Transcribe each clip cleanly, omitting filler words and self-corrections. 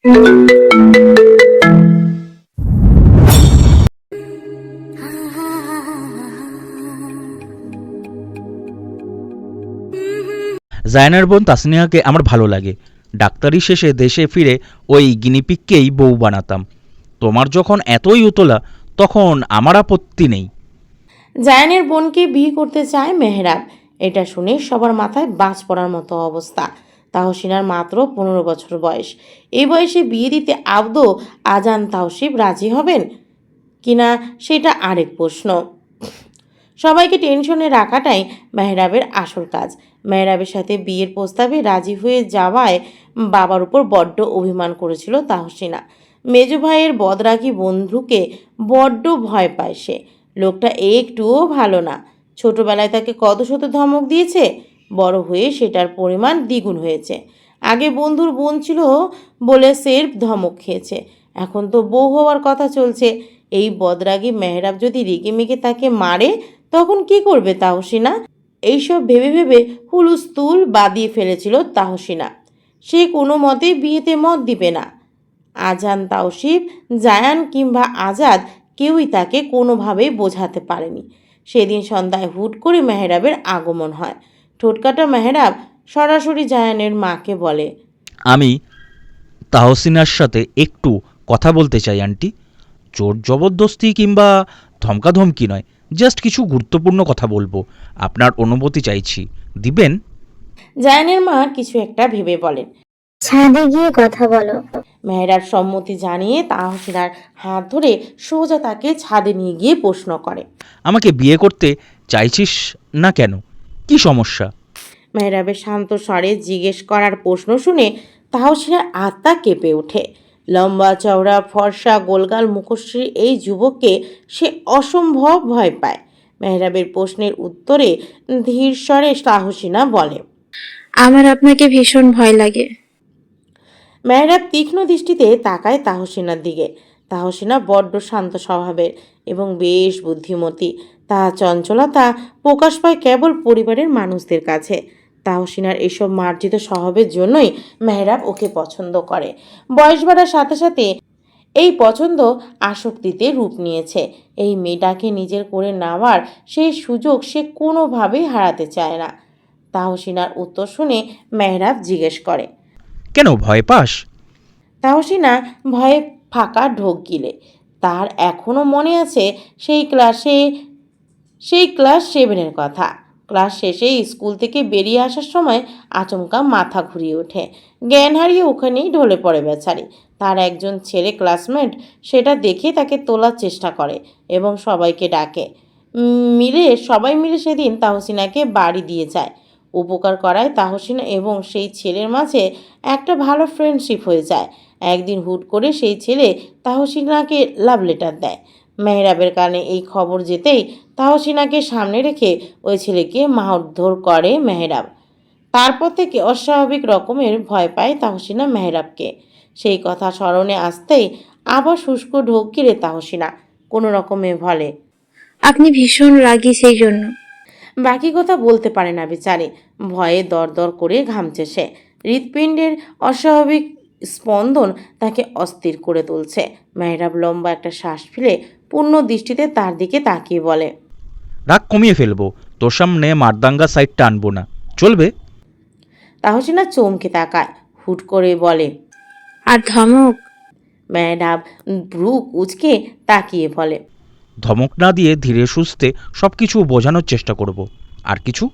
জায়ানের বোন তাসনিয়াকে আমার ভালো লাগে। ডাক্তারি শেষে দেশে ফিরে ওই গিনিপিককেই বউ বানাতাম। তোমার যখন এতই উতলা তখন আমার আপত্তি নেই। জায়ানের বোনকে বিয়ে করতে চায় মেহরাব। এটা শুনে সবার মাথায় বাজ পড়ার মতো অবস্থা। তাহসিনার মাত্র 15 বছর বয়স। এই বয়সে বিয়ে দিতে আদৌ আজান তাওসিফ রাজি হবেন কিনা সেটা আরেক প্রশ্ন। সবাইকে টেনশনে রাখাটাই মেহরাবের আসল কাজ। মেহরাবের সাথে বিয়ের প্রস্তাবে রাজি হয়ে যাওয়ায় বাবার উপর বড্ড অভিমান করেছিল তাহসিনা। মেজো ভাইয়ের বদরাগী বন্ধুকে বড্ড ভয় পায় সে। লোকটা একটুও ভালো না। ছোটবেলায় তাকে কত শত ধমক দিয়েছে, বড় হয়ে সেটার পরিমাণ দ্বিগুণ হয়েছে। আগে বন্ধুর বোন ছিল বলে সের ধমক খেয়েছে, এখন তো বউ হওয়ার কথা চলছে। এই বদরাগী মেহরাব যদি রেগেমেগে তাকে মারে তখন কি করবে তাহসিনা? এইসব ভেবে ভেবে হুলুস্থুল বাদিয়ে ফেলেছিল তাহসিনা। সে কোনো মতেই বিয়েতে মত দিবে না। আজান তাওসিফ, জায়ান কিংবা আজাদ কেউই তাকে কোনোভাবেই বোঝাতে পারেনি। সেদিন সন্ধ্যায় হুট করে মেহরাবের আগমন হয়। ঠোঁটকাটা মেহরাব সরাসরি জায়ানের মাকে বলে, আমি তাহসিনার সাথে একটু কথা বলতে চাই আন্টি। জোর জবরদস্তি কিংবা ধমকাধমকি নয়, জাস্ট কিছু গুরুত্বপূর্ণ কথা বলবো। আপনার অনুমতি চাইছি, দিবেন? জায়ানের মা কিছু একটা ভেবে বলেন। ছাদে গিয়ে কথা বলো। মেহরাব সম্মতি জানিয়ে তাহসিনার হাত ধরে সোজা তাকে ছাদে নিয়ে গিয়ে প্রশ্ন করে, আমাকে বিয়ে করতে চাইছিস না কেন? কি সমস্যা? মেহরাবের শান্ত স্বরে জিজ্ঞেস করার প্রশ্ন শুনে তাহসিনার আত্মা কেঁপে ওঠে। লম্বা চওড়া ফর্সা গোলগাল মুখশ্রী এই যুবককে সে অসম্ভব ভয় পায়। মেহরাবের প্রশ্নের উত্তরে ধীর স্বরে তাহসিনা বলে, আমার আপনাকে ভীষণ ভয় লাগে। মেহরাব তীক্ষ্ণ দৃষ্টিতে তাকায় তাহসিনার দিকে। তাহসিনা বড্ড শান্ত স্বভাবের এবং বেশ বুদ্ধিমতী। তার চঞ্চলতা প্রকাশ পায় কেবল পরিবারের মানুষদের কাছে। তাহসিনার এসব মার্জিত স্বভাবের জন্যই মেহরাব ওকে পছন্দ করে। বয়স বাড়ার সাথে সাথে এই পছন্দ আসক্তিতে রূপ নিয়েছে। এই মেয়েটাকে নিজের করে নেওয়ার সেই সুযোগ সে কোনোভাবেই হারাতে চায় না। তাহসিনার উত্তর শুনে মেহরাব জিজ্ঞেস করে, কেন ভয় পাস? তাহসিনা ভয়ে ফাঁকা ঢোক গিলে। তার এখনও মনে আছে সেই ক্লাস 7-এর কথা। ক্লাস শেষে স্কুল থেকে বেরিয়ে আসার সময় আচমকা মাথা ঘুরিয়ে ওঠে। জ্ঞান হারিয়ে ওখানেই ঢলে পড়ে বেচারি। তার একজন ছেলে ক্লাসমেট সেটা দেখে তাকে তোলার চেষ্টা করে এবং সবাইকে ডাকে। সবাই মিলে সেদিন তাহসিনাকে বাড়ি দিয়ে যায়। উপকার করায় তাহসিনা এবং সেই ছেলের মাঝে একটা ভালো ফ্রেন্ডশিপ হয়ে যায়। একদিন হুট করে সেই ছেলে তাহসিনাকে লাভ লেটার দেয়। মেহরাবের কানে এই খবর যেতেই তাহসিনাকে সামনে রেখে ওই ছেলেকে মারধর করে মেহরাব। তারপর থেকে অস্বাভাবিক রকমের ভয় পায় তাহসিনা মেহরাবকে। সেই কথা স্মরণে আসতেই আবার শুষ্ক ঢোক গিলে তাহসিনা কোনো রকমে বলে, আপনি ভীষণ রাগী সেই জন্য। বাকি কথা বলতে পারে না বেচারি। ভয়ে দরদর করে ঘামছে সে। হৃৎপিণ্ডের অস্বাভাবিক স্পন্দন তাকে অস্থির করে তুলছে। মেহরাব লম্বা একটা শ্বাস ফেলে পূর্ণ দৃষ্টিতে তার দিকে তাকিয়ে বলে, রাগ কমিয়ে ফেলবো, তোর সামনে মারদাঙ্গা সাইডটা আনবো না, চলবে? তাহসিনা চমকে তাকায়, হুট করে বলে। আর ধমক? মেহরাব ভ্রু কুঁচকে তাকিয়ে বলে, ধমক না দিয়ে ধীরে সুস্থে সব কিছু বোঝানোর চেষ্টা করব। আর কিছু?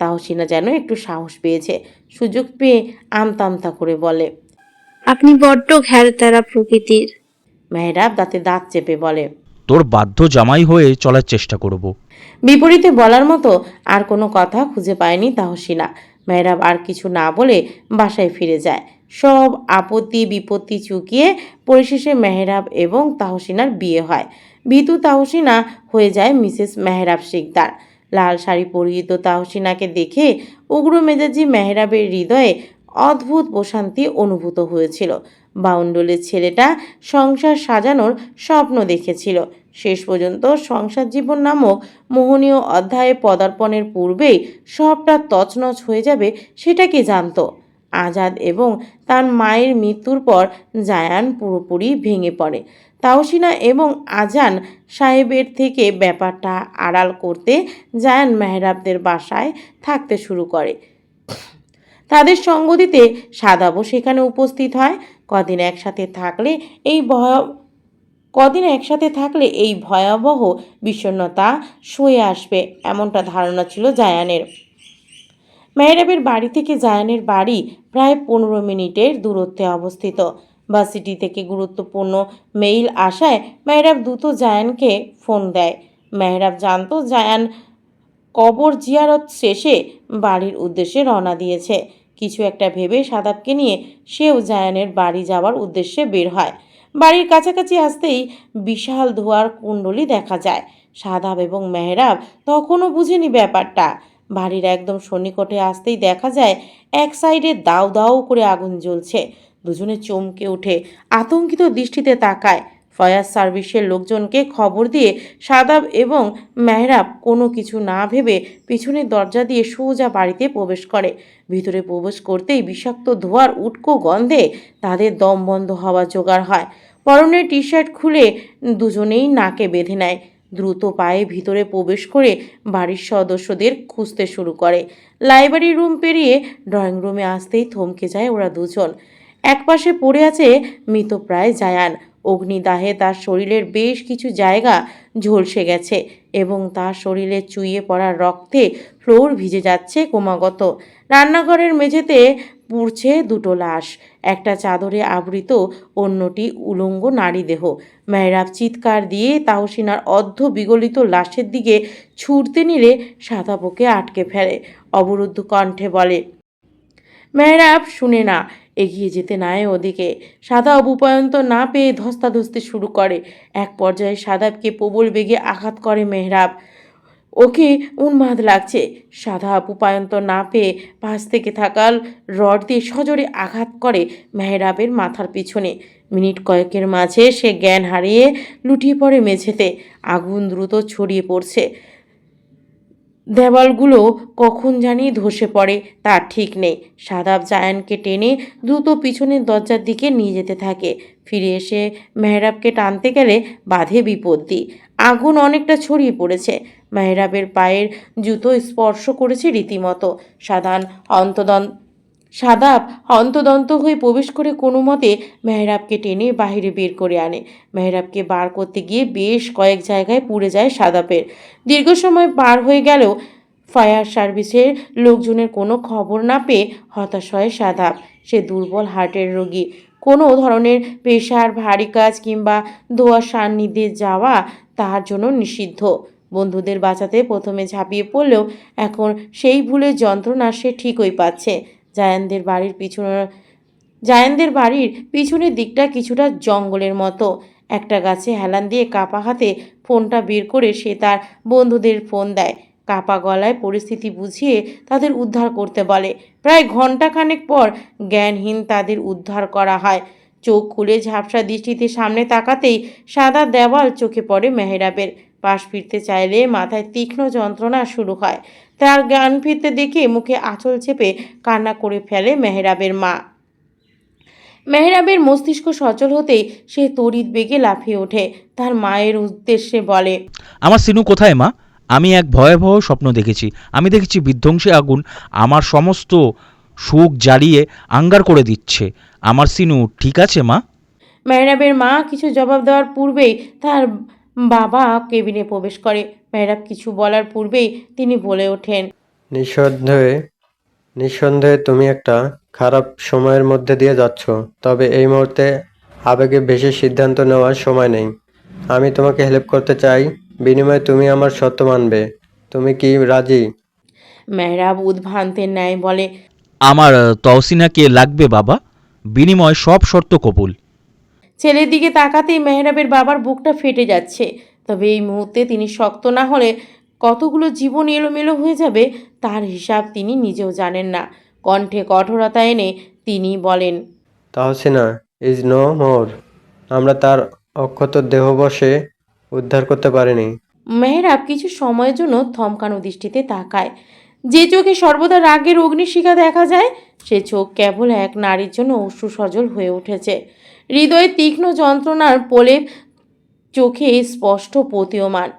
তাহসিনা যেন একটু সাহস পেয়েছে। সুযোগ পেয়ে আমতা আমতা করে বলে, আপনি বড্ড ঘ্যাড়তারা প্রকৃতির। মেহরাব দাঁতে দাঁত চেপে বলে, তোর বাধ্য জামাই হয়ে চলার চেষ্টা করব। বিপরীতে বলার মতো আর কোনো কথা খুঁজে পায়নি তাহসিনা। মেহরাব আর কিছু না বলে বাসায় ফিরে যায়। সব আপত্তি বিপত্তি চুকিয়ে পরিশেষে মেহরাব এবং তাহসিনার বিয়ে হয়। ভীতু তাহসিনা হয়ে যায় মিসেস মেহরাব শিকদার। লাল শাড়ি পরিহিত তাহসিনাকে দেখে উগ্র মেজাজি মেহরাবের হৃদয়ে অদ্ভুত প্রশান্তি অনুভূত হয়েছিল। বাউন্ডুলের ছেলেটা সংসার সাজানোর স্বপ্ন দেখেছিল। শেষ পর্যন্ত সংসার জীবন নামক মোহনীয় অধ্যায়ে পদার্পণের পূর্বেই সবটা তছনছ হয়ে যাবে সেটা কে জানত। আজাদ এবং তার মায়ের মৃত্যুর পর জায়ান পুরোপুরি ভেঙে পড়ে। তাহসিনা এবং আজান সাহেবের থেকে ব্যাপারটা আড়াল করতে জায়ান মেহরাবদের বাসায় থাকতে শুরু করে। তাদের সঙ্গ দিতে সাদাবও সেখানে উপস্থিত হয়। কদিন একসাথে থাকলে এই ভয়াবহ বিষণ্ণতা সয়ে আসবে এমনটা ধারণা ছিল জায়ানের। মেহরাবের বাড়ি থেকে জায়ানের বাড়ি প্রায় 15 মিনিটের দূরত্বে অবস্থিত। ভার্সিটি থেকে গুরুত্বপূর্ণ মেইল আসায় মেহরাব দ্রুত জায়ানকে ফোন দেয়। মেহরাব জানতো জায়ান কবর জিয়ারত শেষে বাড়ির উদ্দেশ্যে রওনা দিয়েছে। কিছু একটা ভেবে সাদাবকে নিয়ে সেও জায়ানের বাড়ি যাওয়ার উদ্দেশ্যে বের হয়। বাড়ির কাছাকাছি আসতেই বিশাল ধোঁয়ার কুণ্ডলী দেখা যায়। সাদাব এবং মেহরাব তখনও বুঝেনি ব্যাপারটা। বাড়ির একদম সন্নিকটে আসতেই দেখা যায় এক সাইডে দাউ দাউ করে আগুন জ্বলছে। দুজনে চমকে ওঠে, আতঙ্কিত দৃষ্টিতে তাকায়। ফায়ার সার্ভিসের লোকজনকে খবর দিয়ে সাদাব এবং মেহরাব কোনো কিছু না ভেবে পিছনের দরজা দিয়ে সোজা বাড়িতে প্রবেশ করে। ভিতরে প্রবেশ করতেই বিষাক্ত ধোঁয়ার উটকো গন্ধে তাদের দম বন্ধ হওয়া জোগাড় হয়। পরনের টি শার্ট খুলে দুজনেই নাকে বেঁধে নেয়। দ্রুত পায়ে ভিতরে প্রবেশ করে বাড়ির সদস্যদের খুঁজতে শুরু করে। লাইব্রেরি রুম পেরিয়ে ড্রয়িং রুমে আসতেই থমকে যায় ওরা দুজন। একপাশে পড়ে আছে মৃতপ্রায় জায়ান। অগ্নিদাহে তার শরীরের বেশ কিছু জায়গা ঝলসে গেছে এবং তার শরীরে চুইয়ে পড়া রক্তে ফ্লোর ভিজে যাচ্ছে ক্রমাগত। রান্নাঘরের মেঝেতে পুড়ছে দুটো লাশ, একটা চাদরে আবৃত, অন্যটি উলঙ্গ নারী দেহ। মেহরাব চিৎকার দিয়ে তাহসিনার অর্ধ বিগলিত লাশের দিকে ছুটতে নিলে সাদাবকে আটকে ফেলে। অবরুদ্ধ কণ্ঠে বলে। মেহরাব শুনে না, এগিয়ে যেতে নাই ওদিকে। সাদাব উপায়ন্ত না পেয়ে ধস্তাধস্তি শুরু করে। এক পর্যায়ে সাদাবকে প্রবল বেগে আঘাত করে মেহরাব। ওকে উন্মাদ লাগছে। সাদাব উপায়ন্ত না পেয়ে পাশ থেকে থাকা রড দিয়ে সজোরে আঘাত করে মেহরাবের মাথার পিছনে। মিনিট কয়েকের মাঝে সে জ্ঞান হারিয়ে লুটিয়ে পড়ে মেঝেতে। আগুন দ্রুত ছড়িয়ে পড়ছে। দেওয়ালগুলো কখন জানি ধসে পড়ে তার ঠিক নেই। সাদাব জায়ানকে টেনে দ্রুত পিছনের দরজার দিকে নিয়ে যেতে থাকে। ফিরে এসে মেহরাবকে টানতে গেলে বাধে বিপত্তি। আগুন অনেকটা ছড়িয়ে পড়েছে। মেহরাবের পায়ের জুতো স্পর্শ করেছে রীতিমতো। সাদাব হন্তদন্ত হয়ে প্রবেশ করে কোনো মতে মেহরাবকে টেনে বাইরে বের করে আনে। মেহরাবকে বার করতে গিয়ে বেশ কয়েক জায়গায় পুড়ে যায় সাদাবের। দীর্ঘ সময় পার হয়ে গেলেও ফায়ার সার্ভিসের লোকজনের কোনো খবর না পেয়ে হতাশ হয় সাদাব। সে দুর্বল হার্টের রোগী। কোনো ধরনের প্রেশার, ভারী কাজ কিংবা ধোঁয়ার সান্নিধ্যে যাওয়া তার জন্য নিষিদ্ধ। বন্ধুদের বাঁচাতে প্রথমে ঝাঁপিয়ে পড়লেও এখন সেই ভুলের যন্ত্রণা সে ঠিকই পাচ্ছে। জায়ানদের বাড়ির পিছনের দিকটা কিছুটা জঙ্গলের মতো। একটা গাছে হেলান দিয়ে কাপা হাতে ফোনটা বের করে সে তার বন্ধুদের ফোন দেয়। কাপা গলায় পরিস্থিতি বুঝিয়ে তাদের উদ্ধার করতে বলে। প্রায় ঘন্টাখানেক পর জ্ঞানহীন তাদের উদ্ধার করা হয়। চোখ খুলে ঝাপসা দৃষ্টিতে সামনে তাকাতেই সাদা দেওয়াল চোখে পড়ে মেহরাবের। পাশ ফিরতে চাইলে মাথায় তীক্ষ্ণ যন্ত্রণা শুরু হয়। তার জ্ঞান ফিরতে দেখে মুখে আঁচল চেপে কান্না করে ফেলে মেহরাবের মা। মেহরাবের মস্তিষ্ক সচল হতেই সে তড়িৎ বেগে লাফিয়ে ওঠে। তার মায়ের উদ্দেশ্যে বলে। আমার সিনু কোথায় মা? আমি এক ভয়াবহ স্বপ্ন দেখেছি। আমি দেখেছি বিধ্বংসী আগুন আমার সমস্ত সুখ জ্বালিয়ে আঙ্গার করে দিচ্ছে। আমার সিনু ঠিক আছে মা? মেহরাবের মা কিছু জবাব দেওয়ার পূর্বেই তার বাবা কেবিনে প্রবেশ করে। মেহরাব কিছু বলার পূর্বেই তিনি বলে ওঠেন। নিঃসন্দেহে তুমি একটা খারাপ সময়ের মধ্যে দিয়ে যাচ্ছ, তবে এই মুহূর্তে আবেগে ভেসে সিদ্ধান্ত নেওয়ার সময় নেই। আমি তোমাকে হেল্প করতে চাই, বিনিময়ে তুমি আমার শর্ত মানবে। তুমি কি রাজি? মেহরাব উদ্ভ্রান্তের ন্যায় বলে। আমার তহসিনাকে লাগবে বাবা, বিনিময় সব শর্ত কবুল। ছেলের দিকে তাকাতেই মেহরাবের বাবার বুকটা ফেটে যাচ্ছে। তবে এই মুহূর্তে তিনি শক্ত না হলে কতগুলো জীবন এলোমেলো হয়ে যাবে তার হিসাব তিনি নিজেও জানেন না। কণ্ঠে কঠোরতা এনে তিনি বলেন। Tahsina is no more. আমরা তার অক্ষত দেহবশে উদ্ধার করতে পারিনি। মেহরাব কিছু সময়ের জন্য থমকানো দৃষ্টিতে তাকায়। যে চোখে সর্বদা রাগের অগ্নিশিখা দেখা যায় সে চোখ কেবল এক নারীর জন্য অশ্রু সজল হয়ে উঠেছে। হৃদয়ে তীক্ষ্ণ যন্ত্রণার প্রলেপ চোখে স্পষ্ট প্রতীয়মান।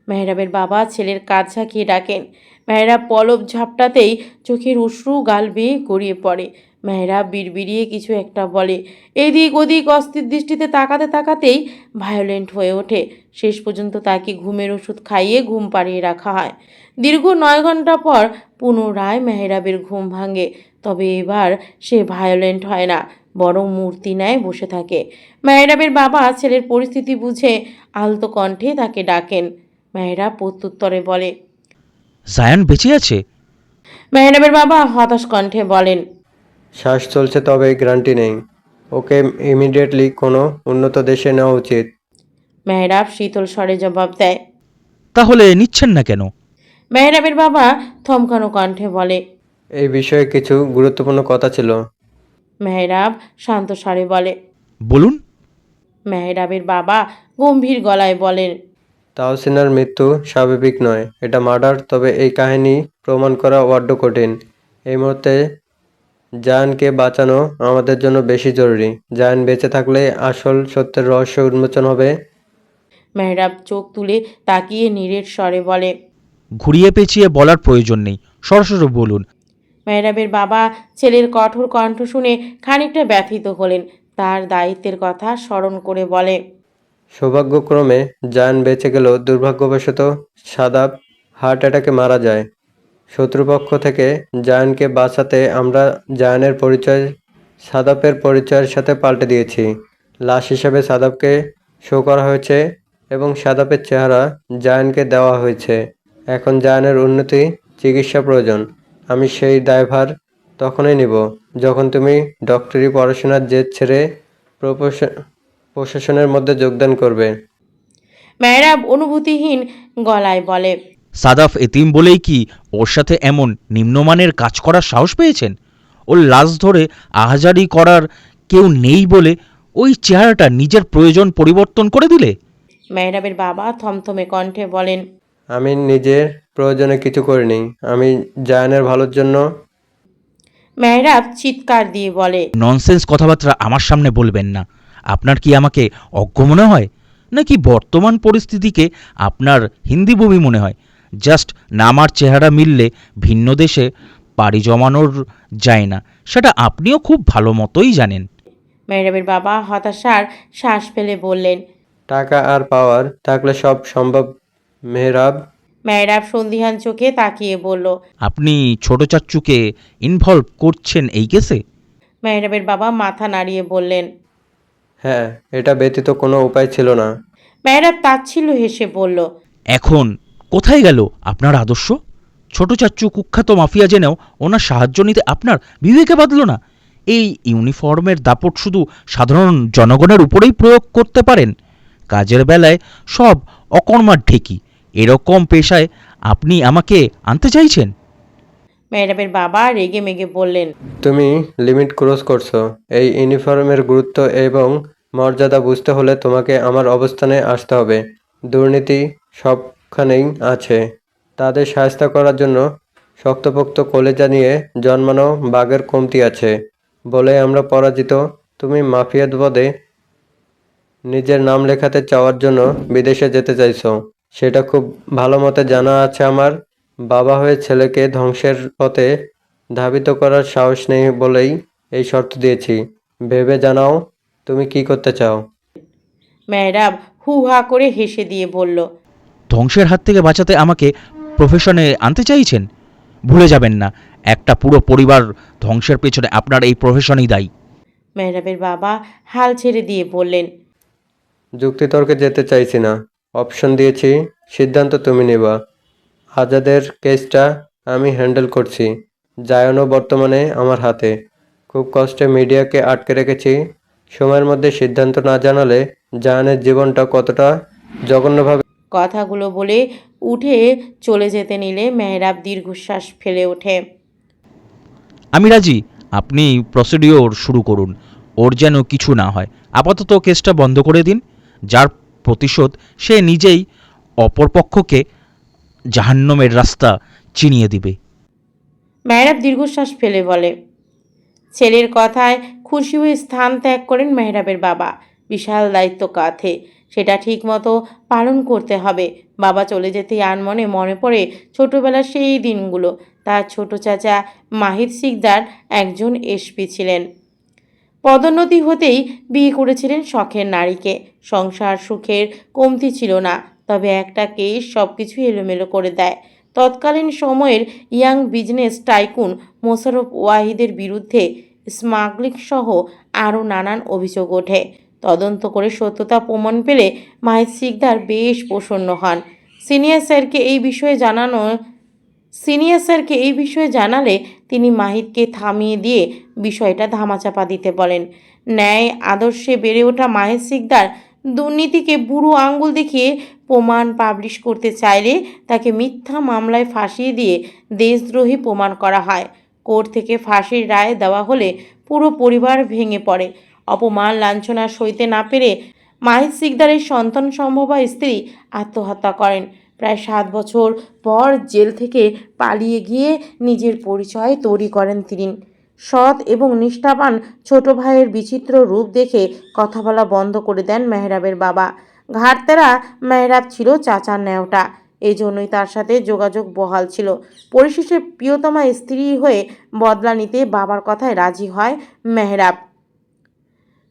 মেহরাবের বাবা ছেলের কাজ ঝাঁকিয়ে ডাকেন। মেহরাব পলব ঝাপটাতেই চোখের অশ্রু গাল বেয়ে গড়িয়ে পড়ে। মেহরাব বিড়বিড়িয়ে কিছু একটা বলে। এদিক ওদিক অস্থির দৃষ্টিতে তাকাতে তাকাতেই ভায়োলেন্ট হয়ে ওঠে। শেষ পর্যন্ত তাকে ঘুমের ওষুধ খাইয়ে ঘুম পাড়িয়ে রাখা হয়। দীর্ঘ 9 ঘন্টা পর পুনরায় মেহরাবের ঘুম ভাঙে। তবে এবার সে ভায়োলেন্ট হয় না, বরং মূর্তি ন্যায় বসে থাকে। মেহরাবের বাবা ছেলের পরিস্থিতি বুঝে আলতো কণ্ঠে তাকে ডাকেন। মেহরাব প্রত্যুত্তরে বলে। জায়ান বেঁচে আছে? মেহরাবের বাবা হতাশ কণ্ঠে বলেন। শ্বাস চলছে, তবে গ্যারান্টি নেই। ওকে ইমিডিয়েটলি কোনো উন্নত দেশে নেওয়া উচিত। মেহরাব শীতল স্বরে জবাব দেয়। তাহলে নিচ্ছেন না কেন? মেহরাবের বাবা থমকানো কণ্ঠে বলে। এই বিষয়ে কিছু গুরুত্বপূর্ণ কথা ছিল। মেহরাব শান্ত স্বরে বলে। বলুন। মেহরাবের বাবা গম্ভীর গলায় বলেন। তাহসিনার মৃত্যু স্বাভাবিক নয়, এটা মার্ডার। তবে এই কাহিনী প্রমাণ করা বড্ড কঠিন। এই মুহূর্তে জায়ানকে বাঁচানো আমাদের জন্য বেশি জরুরি। জায়ান বেঁচে থাকলে আসল সত্যের রহস্য উন্মোচন হবে। মেহরাব চোখ তুলে তাকিয়ে নীরের স্বরে বলে। ঘুরিয়ে পেঁচিয়ে বলার প্রয়োজন নেই, সরাসরি বলুন। মেহরাবের বাবা ছেলের কঠোর কণ্ঠ শুনে খানিকটা ব্যথিত হলেন। তার দায়িত্বের কথা স্মরণ করে বলে। সৌভাগ্যক্রমে জায়ান বেঁচে গেলেও দুর্ভাগ্যবশত সাদাব হার্ট অ্যাটাকে মারা যায়। শত্রুপক্ষ থেকে জায়ানকে বাঁচাতে আমরা জায়ানের পরিচয় সাদাবের পরিচয়ের সাথে পাল্টে দিয়েছি। লাশ হিসেবে সাদাবকে শো করা হয়েছে এবং সাদাবের চেহারা জায়ানকে দেওয়া হয়েছে। এখন জায়ানের উন্নতি চিকিৎসা প্রয়োজন। আমি সেই দায়ভার তখনই নিব যখন তুমি ডক্টরি পড়াশোনার জেদ ছেড়ে প্রশাসনের মধ্যে যোগদান করবে। মেহরাব অনুভূতিহীন গলায় বলে। সাদাফ এতিম বলেই কি ওর সাথে এমন নিম্নমানের কাজ করার সাহস পেয়েছেন? ওর লাশ ধরে আহাজারি করার কেউ নেই বলে ওই চেহারাটা নিজের প্রয়োজন পরিবর্তন করে দিলে? মেহরাবের বাবা থমথমে কণ্ঠে বলেন। আমি নিজের প্রয়োজনে কিছু করিনি, আমি জায়ানের ভালোর জন্য। মেহরাব চিৎকার দিয়ে বলে। ননসেন্স কথাবার্তা আমার সামনে বলবেন না। আপনার কি আমাকে অজ্ঞ মনে হয়, নাকি বর্তমান পরিস্থিতিকে আপনার হিন্দি মুভি মনে হয়? জাস্ট নাম আর চেহারা মিললে ভিন্ন দেশে পাড়ি জমানোর যায় না, সেটা আপনিও খুব ভালো মতোই জানেন। মেহরাবের বাবা হতাশার শ্বাস ফেলে বললেন। টাকা আর পাওয়ার থাকলে সব সম্ভব মেহরাব। মেহরাব সন্দিহান চোখে তাকিয়ে বলল। আপনি ছোট চাচ্চুকে ইনভলভ করছেন এই কেসে? মেহরাবের বাবা মাথা নাড়িয়ে বললেন। হ্যাঁ, এটা ব্যতীত কোনো উপায় ছিল না। মেহরাব তাচ্ছিল্য হেসে বলল। এখন কোথায় গেল আপনার আদর্শ? ছোট চাচ্চু কুখ্যাত মাফিয়া জেনেও ওনার সাহায্য নিতে আপনার বিবেকে বাঁধল না? এই ইউনিফর্মের দাপট শুধু সাধারণ জনগণের উপরেই প্রয়োগ করতে পারেন? কাজের বেলায় সব অকর্মার ঢেকি। এরকম পেশায় আপনি আমাকে আনতে চাইছেন? মেহরাবের বাবা রেগে মেগে বললেন। তুমি লিমিট ক্রস করছো। এই ইউনিফর্মের গুরুত্ব এবং মর্যাদা বুঝতে হলে তোমাকে আমার অবস্থানে আসতে হবে। দুর্নীতি সবখানেই আছে। তাদের সাহায্য করার জন্য শক্তপোক্ত কলেজা নিয়ে জন্মানো বাঘের কমতি আছে বলে আমরা পরাজিত। তুমি মাফিয়াদ পদে নিজের নাম লেখাতে চাওয়ার জন্য বিদেশে যেতে চাইছো, সেটা খুব ভালো মতে জানা আছে আমার। বাবা হয়ে ছেলেকে ধ্বংসের পথে ধাবিত করার সাহস নেই বলেই এই শর্ত দিয়েছি। ভেবে জানাও তুমি কি করতে চাও। মেহরাব হু হা করে হেসে দিয়ে বলল। ধ্বংসের হাত থেকে বাঁচাতে আমাকে প্রফেশনে আনতে চাইছেন? ভুলে যাবেন না, একটা পুরো পরিবার ধ্বংসের পেছনে আপনার এই প্রফেশনই দায়ী। মেহরাবের বাবা হাল ছেড়ে দিয়ে বললেন। যুক্তিতর্কে যেতে চাইছি না, অপশন দিয়েছি, সিদ্ধান্ত তুমি নেবা। আজাদের কেসটা আমি হ্যান্ডেল করছি। জায়ানও বর্তমানে আমার হাতে। খুব কষ্টে মিডিয়াকে আটকে রেখেছি। সময়ের মধ্যে সিদ্ধান্ত না জানালে জায়ানের জীবনটা কতটা জঘন্যভাবে। কথাগুলো বলে উঠে চলে যেতে নিলে মেহরাব দীর্ঘশ্বাস ফেলে ওঠে। আমি রাজি, আপনি প্রসিডিওর শুরু করুন। ওর যেন কিছু না হয়। আপাতত কেসটা বন্ধ করে দিন। যার প্রতিশোধ সে নিজেই অপরপক্ষকে জাহান্নামের রাস্তা চিনিয়ে দিবে। মেহরাব দীর্ঘশ্বাস ফেলে বলে। ছেলের কথায় খুশি হয়ে স্থান ত্যাগ করেন মেহরাবের বাবা। বিশাল দায়িত্ব কাঁধে, সেটা ঠিকমতো পালন করতে হবে। বাবা চলে যেতেই আনমনে মনে পড়ে ছোটবেলার সেই দিনগুলো। তার ছোট চাচা মাহিদ সিকদার একজন এসপি ছিলেন। পদোন্নতি হতেই বিয়ে করেছিলেন শখের নারীকে। সংসার সুখের কমতি ছিল না, তবে একটা কেস সব কিছু এলোমেলো করে দেয়। তৎকালীন সময়ের ইয়াং বিজনেস টাইকুন মোশাররফ ওয়াহিদের বিরুদ্ধে স্মাগলিং সহ আরও নানান অভিযোগ ওঠে। তদন্ত করে সত্যতা প্রমাণ পেলে মাহিদ সিকদার বেশ প্রসন্ন হন। সিনিয়র স্যারকে এই বিষয়ে জানালে তিনি মাহিদকে থামিয়ে দিয়ে বিষয়টা ধামাচাপা দিতে বলেন। ন্যায় আদর্শে বেড়ে ওঠা মাহিদ সিকদার দুর্নীতিকে বুড়ো আঙ্গুল দেখিয়ে প্রমাণ পাবলিশ করতে চাইলে তাকে মিথ্যা মামলায় ফাঁসিয়ে দিয়ে দেশদ্রোহী প্রমাণ করা হয়। কোর্ট থেকে ফাঁসির রায় দেওয়া হলে পুরো পরিবার ভেঙে পড়ে। অপমান লাঞ্ছনা সইতে না পেরে মাহিদ সিকদারের সন্তান সম্ভবা স্ত্রী আত্মহত্যা করেন। প্রায় 7 বছর পর জেল থেকে পালিয়ে গিয়ে নিজের পরিচয় তৈরি করেন তিনি। সৎ এবং নিষ্ঠাবান ছোট ভাইয়ের বিচিত্র রূপ দেখে কথা বলা বন্ধ করে দেন মেহরাবের বাবা। ঘাড়তেরা মেহরাব ছিল চাচার ন্যাওটা, এই জন্যই তার সাথে যোগাযোগ বহাল ছিল। পরিশেষে প্রিয়তমা স্ত্রী হয়ে বদলা নিতে বাবার কথায় রাজি হয় মেহরাব।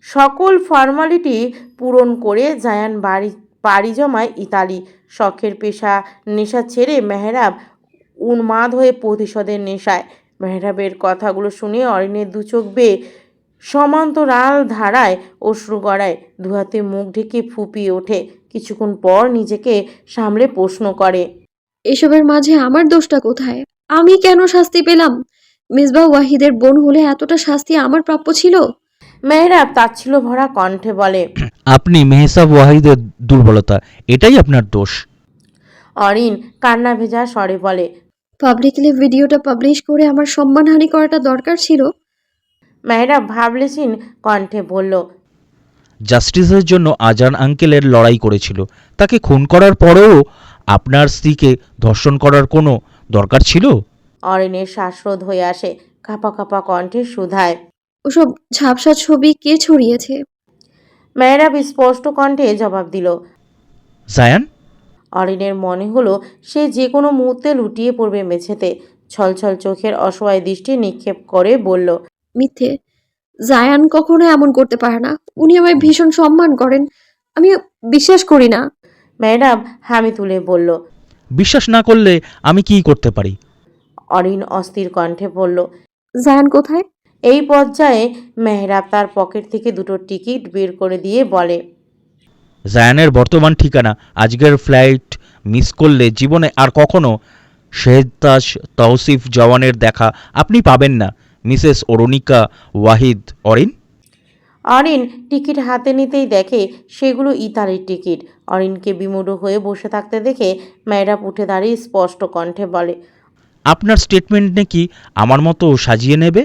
সকল ফর্মালিটি পূরণ করে জায়ান পাড়ি জমায় ইতালি। শখের পেশা নেশা ছেড়ে মেহরাব উন্মাদ হয়ে প্রতিশোধের নেশায়। মেহরাবের কথাগুলো শুনে অরিনের দু চোখ বেয়ে সমান্তরাল ধারায় অশ্রু গড়ায়। দুহাতে মুখ ঢেকে ফুপিয়ে ওঠে। কিছুক্ষণ পর নিজেকে সামলে প্রশ্ন করে, এসবের মাঝে আমার দোষটা কোথায়? আমি কেন শাস্তি পেলাম? মিসবাহ ওয়াহিদের বোন হলে এতটা শাস্তি আমার প্রাপ্য ছিল? মেহরাব তাচ্ছিল্য ভরা কণ্ঠে বলে। আপনি মেহসাব ওয়াহিদের দুর্বলতা, এটাই আপনার দোষ। অরিন কান্না ভেজা স্বরে বলে। পাবলিকলি ভিডিওটা পাবলিশ করে আমার সম্মানহানি করাটা দরকার ছিল। মেহরাব ভাবলেশীন কণ্ঠে বলল, জাস্টিসের জন্য আজান আঙ্কেলের লড়াই করেছিল। তাকে খুন করার পরেও আপনার স্ত্রীকে ধর্ষণ করার কোনো দরকার ছিল? অরিনের শ্বাসরোধ হয়ে আসে। কাঁপা কাঁপা কণ্ঠে শুধায়। ওসব ঝাপসা ছবি কে ছড়িয়েছে? মেহরাব স্পষ্ট কণ্ঠে জবাব দিল। জায়ান? অরিনের মনে হলো সে যে কোনো মুহূর্তে লুটিয়ে পড়বে মেঝেতে। ছলছল চোখের অসহায় দৃষ্টি নিক্ষেপ করে বলল, মিথ্যে। জায়ান কখনো এমন করতে পারে না। উনি আমায় ভীষণ সম্মান করেন। আমি বিশ্বাস করি না। মেহরাব হামি তুলে বলল। বিশ্বাস না করলে আমি কি করতে পারি? অরিন অস্থির কণ্ঠে বলল। জায়ান কোথায়? এই পর্যায়ে মেহরাব তার পকেট থেকে দুটো টিকিট বের করে দিয়ে বলে, জায়ানের বর্তমান ঠিকানা। আজকের ফ্লাইট মিস করলে জীবনে আর কখনো শেহতাজ তৌসিফ জওয়ানের দেখা আপনি পাবেন না। মিসেস অরুণিকা ওয়াহিদ। অরিন? অরিন টিকিট হাতে নিতেই দেখে সেগুলো ইতালির টিকিট। অরিনকে বিমূঢ় হয়ে বসে থাকতে দেখে মেহরাব উঠে দাঁড়িয়ে স্পষ্ট কণ্ঠে বলে, আপনার স্টেটমেন্ট নাকি আমার মতো সাজিয়ে নেবে?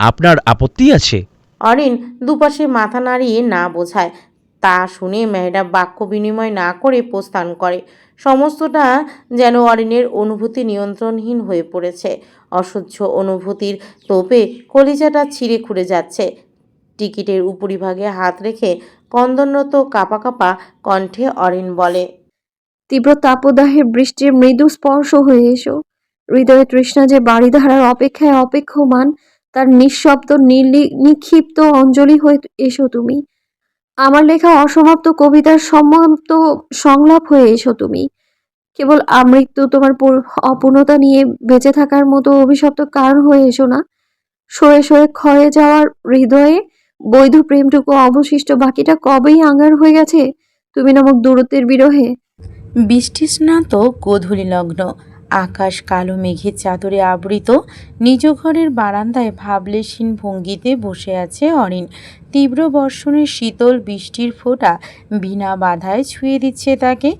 আপনার আপত্তি আছে? অরিন দুপাশে মাথা নাড়িয়ে না বোঝায়। তা শুনে মেহরাব বাক্য বিনিময় না করে প্রস্থান করে। সমস্তটা যেন অরিনের অনুভূতি নিয়ন্ত্রণহীন হয়ে পড়েছে। অসহ্য অনুভূতির তোপে কলিজাটা ছিঁড়ে খুঁড়ে যাচ্ছে। টিকিটের উপরিভাগে হাত রেখে কন্দনরত কাঁপা কাঁপা কণ্ঠে অরিন বলে, তীব্র তাপদাহে বৃষ্টির মৃদু স্পর্শ হয়ে এসো। হৃদয়ে তৃষ্ণা যে বাড়িধারার অপেক্ষায় অপেক্ষমান, তার নিঃশব্দ নিক্ষিপ্ত অঞ্জলি হয়ে এসো তুমি। আমার লেখা অসমাপ্ত কবিতার সমাপ্ত সংলাপ হয়ে এসো তুমি। কেবল আমৃত্যু তোমার অপূর্ণতা নিয়ে বেঁচে থাকার মতো অভিশপ্ত কারণ হয়ে এসো না। সয়ে সয়ে ক্ষয়ে যাওয়ার হৃদয়ে বৈধ প্রেমটুকু অবশিষ্ট, বাকিটা কবেই আঙ্গার হয়ে গেছে তুমি নামক দূরত্বের বিরহে। বৃষ্টিস্নাত গোধূলি লগ্ন। আকাশ কালো মেঘের চাদরে আবৃত। নিজ ঘরের বারান্দায় ভাবলেশীন ভঙ্গিতে বসে আছে অরিন। তীব্র বর্ষণের শীতল বৃষ্টির ফোঁটা বিনা বাধায় ছুঁয়ে দিচ্ছে তাকে।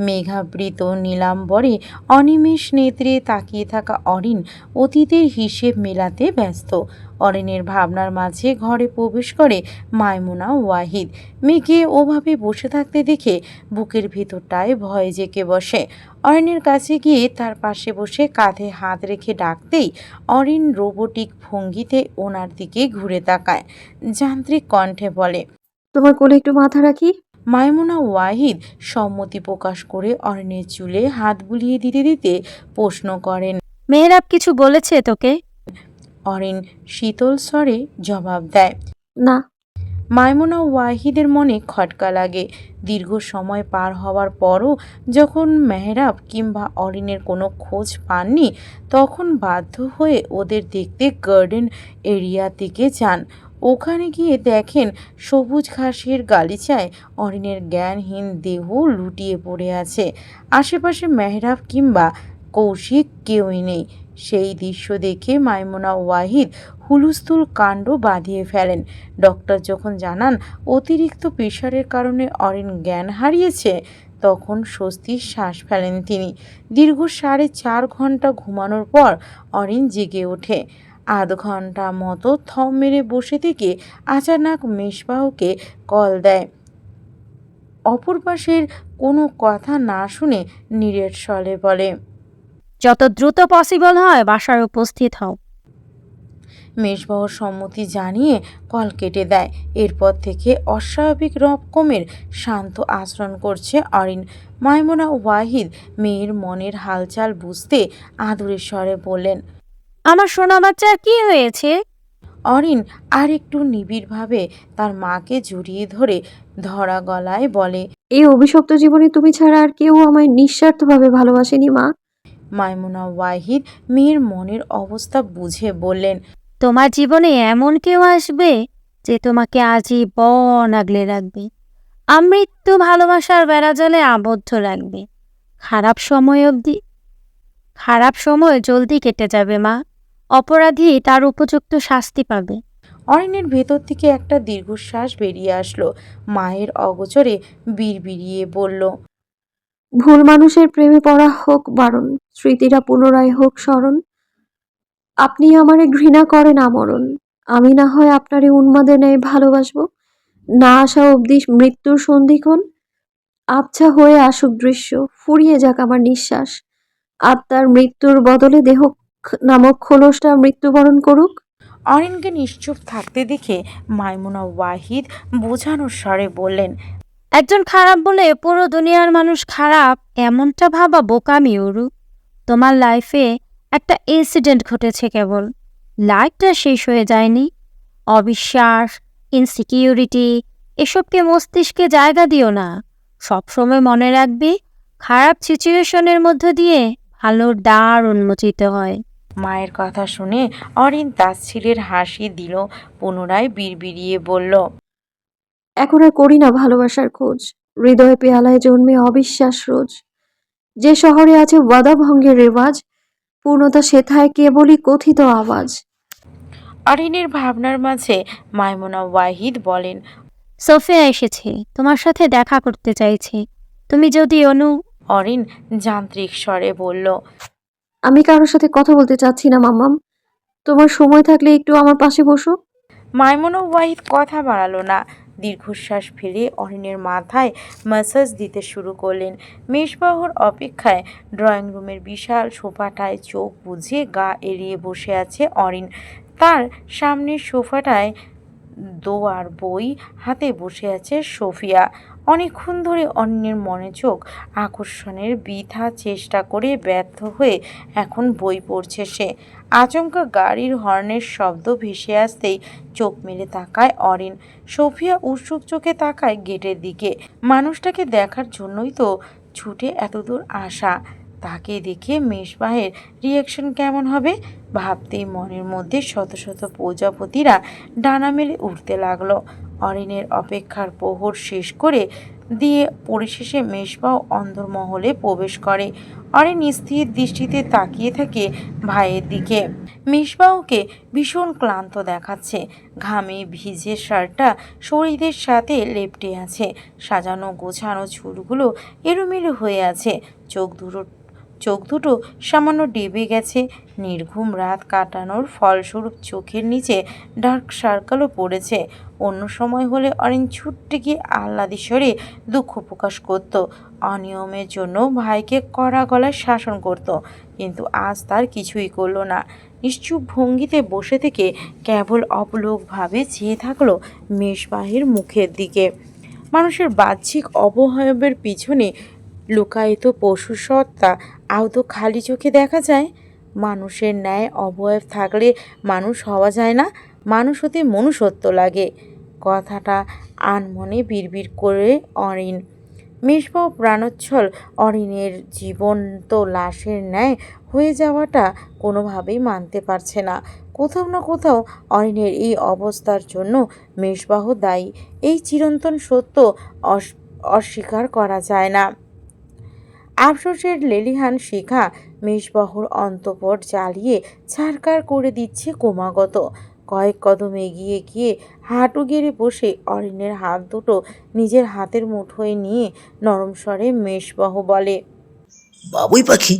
মেঘাবৃত নীলাম্বরে অনিমেষ নেত্রে তাকিয়ে থাকা অরিন অতীতের হিসেব মেলাতে ব্যস্ত। অরিনের ভাবনার মাঝে ঘরে প্রবেশ করে মাইমুনা ওয়াহিদ। মেয়েকে ওভাবে বসে থাকতে দেখে বুকের ভিতরটায় ভয় জেঁকে বসে। অরিনের কাছে গিয়ে তার পাশে বসে কাঁধে হাত রেখে ডাকতেই অরিন রোবোটিক ভঙ্গিতে ওনার দিকে ঘুরে তাকায়, যান্ত্রিক কণ্ঠে বলে, তোমার কোলে একটু মাথা রাখি। মাইমুনা ওয়াহিদ সম্মতি প্রকাশ করে অরিনের চুলে হাত বুলিয়ে দিতে দিতে প্রশ্ন করেন। মেহরাব কিছু বলেছে তোকে? অরিন শীতল স্বরে জবাব দেয়। না। মাইমুনা ওয়াহিদের মনে খটকা লাগে। দীর্ঘ সময় পার হওয়ার পরও যখন মেহরাব কিংবা অরিনের কোনো খোঁজ পাননি, তখন বাধ্য হয়ে ওদের দেখতে গার্ডেন এরিয়া দিকে যান। ওখানে গিয়ে দেখেন সবুজ ঘাসের গালিচায় অরিনের জ্ঞানহীন দেহ লুটিয়ে পড়ে আছে। আশেপাশে মেহরাব কিংবা কৌশিক কেউই নেই। সেই দৃশ্য দেখে মাইমুনা ওয়াহিদ হুলস্থুল কাণ্ড বাঁধিয়ে ফেলেন। ডক্টর যখন জানান অতিরিক্ত প্রেশারের কারণে অরিন জ্ঞান হারিয়েছে, তখন স্বস্তির শ্বাস ফেলেন তিনি। দীর্ঘ 4.5 ঘন্টা ঘুমানোর পর অরিন জেগে ওঠে। আধ ঘন্টা মতো থম মেরে বসে থেকে আচানক মেজবাহকে কল দেয়। অপর পাশের কোনো কথা না শুনে নীরের স্বরে বলে, যত দ্রুত পসিবল হয় বাসায় উপস্থিত হও। মেজবাহর সম্মতি জানিয়ে কল কেটে দেয়। এরপর থেকে অস্বাভাবিক রকমের শান্ত আচরণ করছে অরিন। মাইমুনা ওয়াহিদ মেয়ের মনের হালচাল বুঝতে আদুরের স্বরে বললেন, আমার সোনা বাচ্চার কি হয়েছে? অরিন আর একটু নিবিড়ভাবে তার মাকে জড়িয়ে ধরে ধরা গলায় বলে, এই অভিশপ্ত জীবনে তুমি ছাড়া আর কেউ আমায় নিঃস্বার্থভাবে ভালোবাসেনি মা। মাইমুনা ওয়াহিদ মেয়ের মনের অবস্থা বুঝে বললেন, তোমার জীবনে এমন কেউ আসবে যে তোমাকে আজীবন আগলে রাখবে, আমৃত্যু ভালোবাসার বেড়াজালে আবদ্ধ রাখবে। খারাপ সময় জলদি কেটে যাবে মা। অপরাধী তার উপযুক্ত শাস্তি পাবে। অরিনের ভেতর থেকে একটা দীর্ঘশ্বাস বেরিয়ে আসলো। মায়ের অগোচরে বিড়বিড়িয়ে বলল, ভুল মানুষের প্রেমে পড়া হোক বারণ, স্মৃতিরা পুনরায় হোক স্মরণ। আপনি আমারে ঘৃণা করেন আমরণ, আমি না হয় আপনারে উন্মাদের ন্যায় ভালোবাসবো। না আসা অবধি মৃত্যুর সন্ধিক্ষণ, আবছা হয়ে আসুক দৃশ্য, ফুরিয়ে যাক আমার নিঃশ্বাস। আত্মার মৃত্যুর বদলে দেহ নামক খোলসটা মৃত্যুবরণ করুক। অরিনকে নিশ্চুপ থাকতে দেখে মাইমুনা ওয়াহিদ বোঝানোর স্বরে বললেন, একজন খারাপ বলে পুরো দুনিয়ার মানুষ খারাপ, এমনটা ভাবা বোকামি ওরু। তোমার লাইফে একটা ইনসিডেন্ট ঘটেছে কেবল, লাইফটা শেষ হয়ে যায়নি। অবিশ্বাস, ইনসিকিউরিটি এসবকে মস্তিষ্কে জায়গা দিও না। সবসময় মনে রাখবি, খারাপ সিচুয়েশনের মধ্য দিয়ে ভালোর দ্বার উন্মোচিত হয়। মায়ের কথা শুনে অরিন তাচ্ছিলের হাসি দিল। পুনরায় বিড়বিড়িয়ে বলল, এখন আর করি না ভালোবাসার খোঁজ, হৃদয়ে পেয়ালায় জন্মে অবিশ্বাস রোজ। যে শহরে আছে ওয়াদা ভঙ্গের রেওয়াজ, পূর্ণতা সেথায় কেবলই কথিত আওয়াজ। অরিনের ভাবনার মাঝে মাইমুনা ওয়াহিদ বলেন, সোফিয়া এসেছে, তোমার সাথে দেখা করতে চাইছে। তুমি যদি অরিন যান্ত্রিক স্বরে বলল, আমি কারোর সাথে কথা বলতে চাচ্ছি না মাম্মাম, তোমার সময় থাকলে একটু আমার পাশে বসো। মাইমুনা ওয়াহিদ কথা বাড়ালো না। দীর্ঘশ্বাস ফেলে অরিনের মাথায় ম্যাসাজ দিতে শুরু করলেন। মেজবাহর অপেক্ষায় ড্রয়িং রুমের বিশাল সোফাটায় চোখ বুজে গা এড়িয়ে বসে আছে অরিন। তার সামনের সোফাটায় দোয়ার বই হাতে বসে আছে সোফিয়া। অনেকক্ষণ ধরে অরিনের মনোযোগ আকর্ষণের বৃথা চেষ্টা করে ব্যর্থ হয়ে এখন বই পড়ছে সে। আচমকা গাড়ির হর্নের শব্দ ভেসে আসতেই চোখ মেলে তাকায় অরিন। সোফিয়া উৎসুক চোখে তাকায় গেটের দিকে। মানুষটাকে দেখার জন্যই তো ছুটে এতদূর আসা। তাকে দেখে মেজবাহের রিয়াকশন কেমন হবে ভাবতেই মনের মধ্যে শত শত প্রজাপতিরা ডানা মেলে উঠতে লাগলো। অরিনের অপেক্ষার প্রহর শেষ করে দিয়ে পরিশেষে মেজবাহ অন্দরমহলে প্রবেশ করে। অরিন স্থির দৃষ্টিতে তাকিয়ে থাকে ভাইয়ের দিকে। মেজবাহকে ভীষণ ক্লান্ত দেখাচ্ছে। ঘামে ভিজে শার্টটা শরীরের সাথে লেপ্টে আছে। সাজানো গোছানো চুলগুলো এলোমেলো হয়ে আছে। চোখ দুটো সামান্য ডেবে গেছে। নির্ঘুম রাত কাটানোর ফলস্বরূপ চোখের নিচে ডার্ক সার্কেলও পড়েছে। অন্য সময় হলে অরিন ছুটে গিয়ে আহ্লাদে স্বরে দুঃখ প্রকাশ করত, অনিয়মের জন্য ভাইকে কড়া গলায় শাসন করত, কিন্তু আজ তার কিছুই করলো না। নিশ্চুপ ভঙ্গিতে বসে থেকে কেবল অপলকভাবে চেয়ে থাকলো মেজবাহের মুখের দিকে। মানুষের বাহ্যিক অবয়বের পিছনে লুকায়িত পশু সত্তা আদৌ খালি চোখে দেখা যায়? মানুষের ন্যায় অবয়ব থাকলে মানুষ হওয়া যায় না, মানুষ হতে মনুষ্যত্ব লাগে। কথাটা আনমনে বিড়বিড় করে অরিন। মেজবাহ প্রাণোচ্ছল অরিনের জীবন্ত লাশের ন্যায় হয়ে যাওয়াটা কোনোভাবেই মানতে পারছে না। কোথাও না কোথাও অরিনের এই অবস্থার জন্য মেজবাহ দায়ী। এই চিরন্তন সত্য অস্বীকার করা যায় না। আফসোসের লেলিহান শিখা মেজবাহুর অন্তঃপুর জ্বালিয়ে ছারকার করে দিচ্ছে ক্রমাগত। কয়েক কদম এগিয়ে গিয়ে হাঁটু গেড়ে বসে অরিনের হাত দুটো নিজের হাতের মুঠোয় নিয়ে নরম স্বরে মেজবাহু বলে, বাবুই পাখি।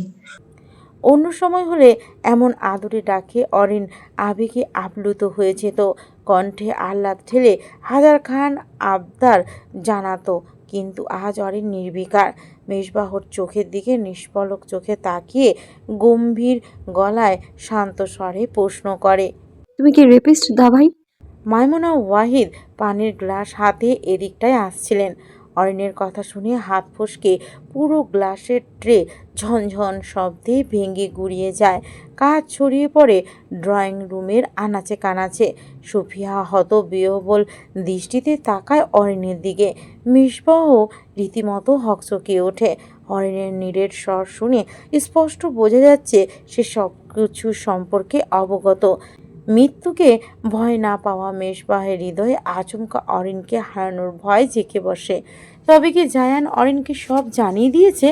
অন্য সময় হলে এমন আদরে ডাকে অরিন আবেগে আপ্লুত হয়ে যেত, কণ্ঠে আহ্লাদ ঠেলে হাজার খান আবদার জানাতো। কিন্তু আজ অরিন নির্বিকার। মেজবাহুর চোখের দিকে নিষ্পলক চোখে তাকিয়ে গম্ভীর গলায় শান্ত স্বরে প্রশ্ন করে, তুমি কি রেপিস্ট দাভাই? মাইমুনা ওয়াহিদ পানির গ্লাস হাতে এদিকটায় আসছিলেন। অরিনের কথা শুনে হাত ফসকে পুরো গ্লাসের ট্রে ঝনঝন শব্দে ভেঙে গুড়িয়ে যায়। কাঁচ ছড়িয়ে পড়ে ড্রয়িং রুমের আনাচে কানাচে। সুফিয়া হতবিহ্বল দৃষ্টিতে তাকায় অরিনের দিকে। মিসবাহ রীতিমতো হকচকিয়ে ওঠে। অরিনের নীরের স্বর শুনে স্পষ্ট বোঝা যাচ্ছে সে সব কিছু সম্পর্কে অবগত। মৃত্যুকে ভয় না পাওয়া মেজবাহের হৃদয়ে আচমকা অরিনকে হারানোর ভয় জেঁকে বসে। তবে কি জায়ান অরিনকে সব জানিয়ে দিয়েছে?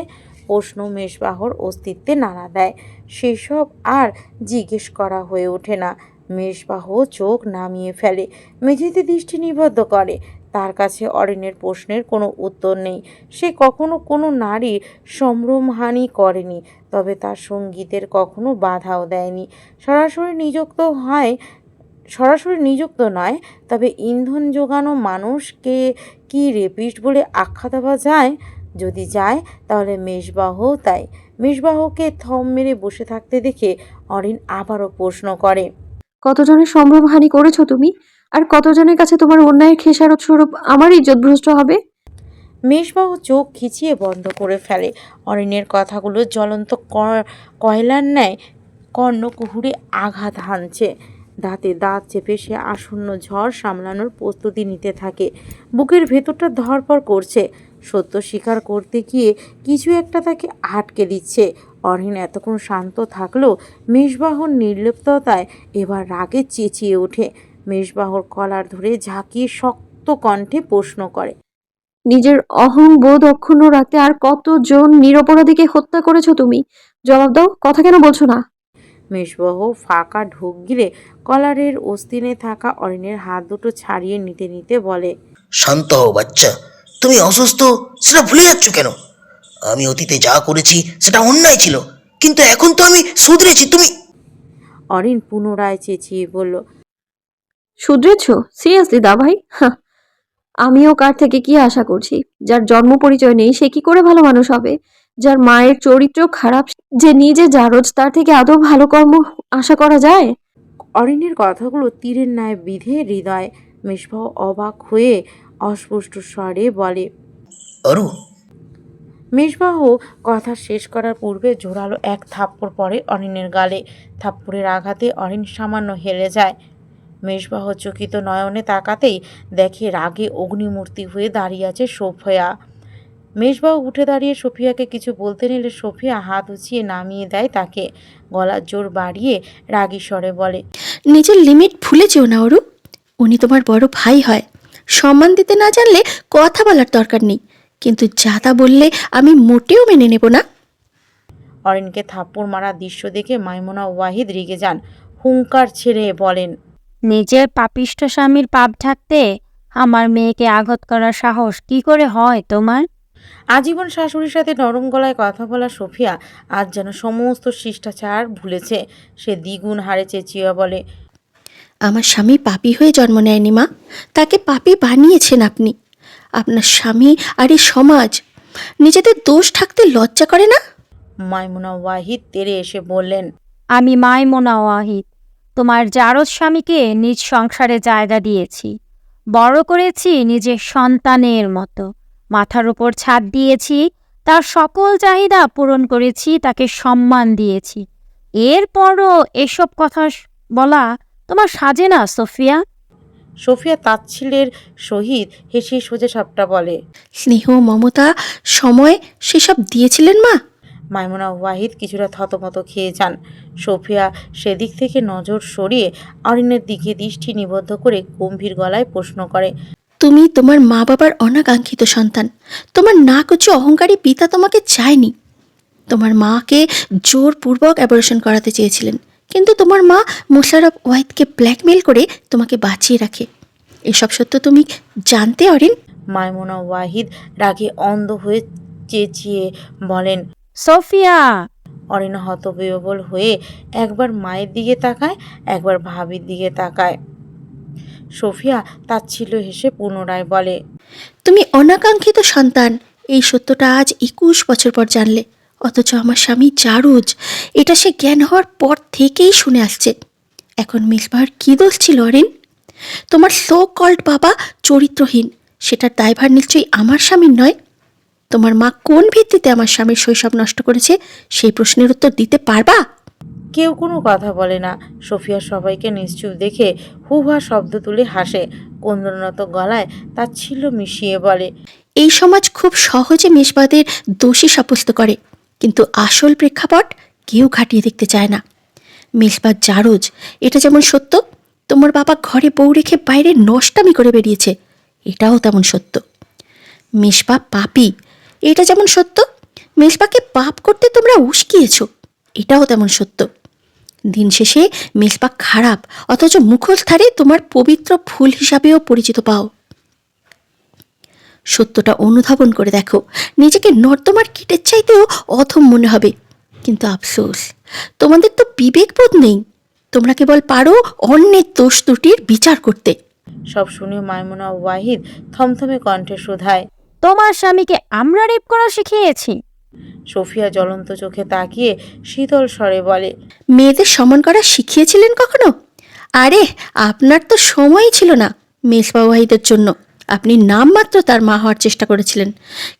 প্রশ্ন মেজবাহর অস্তিত্বে নাড়া দেয়। সেসব আর জিজ্ঞেস করা হয়ে ওঠে না। মেজবাহ চোখ নামিয়ে ফেলে, মেঝেতে দৃষ্টি নিবদ্ধ করে। তার কাছে অরিনের প্রশ্নের কোনো উত্তর নেই। সে কখনো কোনো নারীর সম্ভ্রমহানি করেনি, তবে তার সঙ্গীতের কখনো বাধাও দেয়নি। সরাসরি নিযুক্ত নয়, তবে ইন্ধন যোগানো মানুষকে কি রেপিস্ট বলে আখ্যা দেওয়া যায়? যদি যায় তাহলে মেজবাহও তাই। মেজবাহকে থম মেরে বসে থাকতে দেখে অরিন আবারও প্রশ্ন করে, কতজনের সম্ভ্রমহানি করেছো তুমি? আর কতজনের কাছে তোমার অন্যায়ের খেসারত স্বরূপ আমার ইজ্জত ভ্রষ্ট হবে? মেজবাহ চোখ খিচিয়ে বন্ধ করে ফেলে। অরিনের কথাগুলো জ্বলন্ত কয়লার ন্যায় কর্ণকুহুরে আঘাত হানছে। দাঁতে দাঁত চেপে সে আসন্ন ঝড় সামলানোর প্রস্তুতি নিতে থাকে। বুকের ভেতরটা ধড়ফড় করছে। সত্য স্বীকার করতে গিয়ে কিছু একটা তাকে আটকে দিচ্ছে। অরিন এতক্ষণ শান্ত থাকলেও মেজবাহর নির্লিপ্ততায় এবার রাগে চেঁচিয়ে ওঠে। মেজবাহর কলার ধরে ঝাঁকিয়ে শক্ত কণ্ঠে প্রশ্ন করে, নিজের অহং বোধ অক্ষুণ্ণ রাখতে আর কতজন নিরপরাধীকে হত্যা করেছো তুমি? জবাব দাও, কথা কেন বলছো না? মেজবাহ ফাঁকা ঢোক গিলে কলারের অস্তিনে থাকা অরিনের হাত দুটো ছাড়িয়ে নিতে নিতে বলে, শান্ত হও বাচ্চা, তুমি অসুস্থ সেটা ভুলে যাচ্ছ কেন? আমি অতীতে যা করেছি সেটা অন্যায় ছিল, কিন্তু এখন তো আমি শুধরেছি। তুমি অরিন পুনরায় চেঁচিয়ে বলল, শুধরেছো? সিরিয়াসলি দাভাই? হাহ, আমিও কার থেকে কি আশা করছি? যার জন্ম পরিচয় নেই সে কি করে ভালো মানুষ হবে? যার মায়ের চরিত্র খারাপ, যে নিজে জারজ, তার থেকে আদৌ ভালো কর্ম আশা করা যায়? অরিনের কথাগুলো তীরের ন্যায় বিধে হৃদয়। মেজবাহ অবাক হয়ে অস্পষ্ট স্বরে বলে, অরু। মেজবাহ কথা শেষ করার পূর্বে জোরালো এক থাপ্পড় পড়ে অরিনের গালে। থাপ্পড়ের আঘাতে অরিন সামান্য হেলে যায়। মেজবাহ চকিত নয়নে তাকাতেই দেখে রাগে অগ্নিমূর্তি হয়ে দাঁড়িয়ে আছে সোফিয়া। মেজবাহ উঠে দাঁড়িয়ে সোফিয়াকে কিছু বলতে নিলে সোফিয়া হাত উঁচিয়ে নামিয়ে দেয় তাকে। গলার জোর বাড়িয়ে রাগী স্বরে বলে, নিজের লিমিট ভুলে যেও না অরু। উনি তোমার বড় ভাই হয়, সম্মান দিতে না জানলে কথা বলার দরকার নেই। কিন্তু যা তা বললে আমি মোটেও মেনে নেব না। অরিনকে থাপ্পড় মারা দৃশ্য দেখে মাইমুনা ওয়াহিদ রেগে যান, হুঙ্কার ছেড়ে বলেন, নিজের পাপিষ্ঠ স্বামীর পাপ ঢাকতে আমার মেয়েকে আঘাত করার সাহস কি করে হয় তোমার? আজীবন শাশুড়ির সাথে নরম গলায় কথা বলা সোফিয়া আজ যেন সমস্ত শিষ্টাচার ভুলেছে। সে দ্বিগুণ হারে চেঁচিয়ে বলে, আমার স্বামী পাপী হয়ে জন্ম নেয়নি মা, তাকে পাপী বানিয়েছেন আপনি। আপনার স্বামী আর এই সমাজ নিজেদের দোষ ঢাকতে লজ্জা করে না? মাইমুনা ওয়াহিদ তেড়ে এসে বললেন, আমি মাইমুনা ওয়াহিদ তোমার জারজ স্বামীকে নিজ সংসারে জায়গা দিয়েছি, বড় করেছি নিজের সন্তানের মতো, মাথার উপর ছাদ দিয়েছি, তার সকল চাহিদা পূরণ করেছি, তাকে সম্মান দিয়েছি। এরপরও এসব কথা বলা তোমার সাজে না সোফিয়া? সোফিয়া তাচ্ছিল্যের সহিত হেসে সোজা সাপটা বলে, স্নেহ, মমতা, সময় সেসব দিয়েছিলেন মা? মাইমুনা ওয়াহিদ কিছুটা থতমত খেয়ে যান। সোফিয়া সেদিক থেকে নজর সরিয়ে অরিনের দিকে দৃষ্টি নিবদ্ধ করে গম্ভীর গলায় প্রশ্ন করে, তুমি তোমার মা বাবার অনাকাঙ্ক্ষিত সন্তান। তোমার নাকচ অহংকারী পিতা তোমাকে চায়নি। তোমার মাকে জোরপূর্বক অ্যাবর্শন করাতে চেয়েছিলেন, কিন্তু তোমার মা মোশাররফ ওয়াহিদকে ব্ল্যাকমেল করে তোমাকে বাঁচিয়ে রাখে। এসব সত্য তুমি জানতে অরিন? মাইমুনা ওয়াহিদ রাগে অন্ধ হয়ে চেঁচিয়ে বলেন। সোফিয়া! অরিন হতবিহ্বল হয়ে একবার মায়ের দিকে তাকায়, একবার ভাবির দিকে তাকায়। সোফিয়া তাচ্ছিল্য হেসে পুনরায় বলে, তুমি অনাকাঙ্ক্ষিত সন্তান, এই সত্যটা আজ 21 বছর পর জানলে। অথচ আমার স্বামী জারুজ এটা সে জ্ঞান হওয়ার পর থেকেই শুনে আসছে। এখন মিসবাহর কী দোষ ছিল অরিন? তোমার সো কল্ড বাবা চরিত্রহীন, সেটার দায়ভার নিশ্চয়ই আমার স্বামীর নয়। তোমার মা কোন ভিত্তিতে আমার স্বামীর শৈশব নষ্ট করেছে সেই প্রশ্নের উত্তর দিতে পারবা? কেউ কোনো কথা বলে না। সোফিয়া সবাইকে নিশ্চুপ দেখে হুহা শব্দ তুলে হাসে, কন্দনত গলায় তাচ্ছিল্য মিশিয়ে বলে, এই সমাজ খুব সহজে মেষবাদের দোষী সাব্যস্ত করে, কিন্তু আসল প্রেক্ষাপট কেউ খাটিয়ে দেখতে চায় না। মেষবাদ জারজ এটা যেমন সত্য, তোমার বাবা ঘরে বউ রেখে বাইরে নষ্টামি করে বেরিয়েছে এটাও তেমন সত্য। মেষবা পাপী এটা যেমন সত্য, মেষবাকে পাপ করতে তোমরা উস্কিয়েছ এটাও তেমন সত্য। দিন শেষে মেষবা খারাপ, অথচ মুখোশধারে তোমার পবিত্র ফুল হিসাবেও পরিচিত পাও। সত্যটা অনুধাবন করে দেখো, নিজেকে নর্দমার কীটের চাইতেও অধম মনে হবে। কিন্তু আফসোস, তোমাদের তো বিবেকবোধ নেই। তোমরা কেবল পারো অন্যের দোষ ত্রুটির বিচার করতে। সব শুনে মাইমুনা ওয়াহিদ থমথমে কণ্ঠে শোধায়, তোমার স্বামীকে আমরা রেপ করা শিখিয়েছি? সোফিয়া জ্বলন্ত চোখে তাকিয়ে শীতল স্বরে বলে, মেয়েদের সম্মান করা শিখিয়েছিলেন কখনো? আরে আপনার তো সময়ই ছিল না মেজবা ওয়াহিদের জন্য। আপনি নামমাত্র তার মা হওয়ার চেষ্টা করেছিলেন,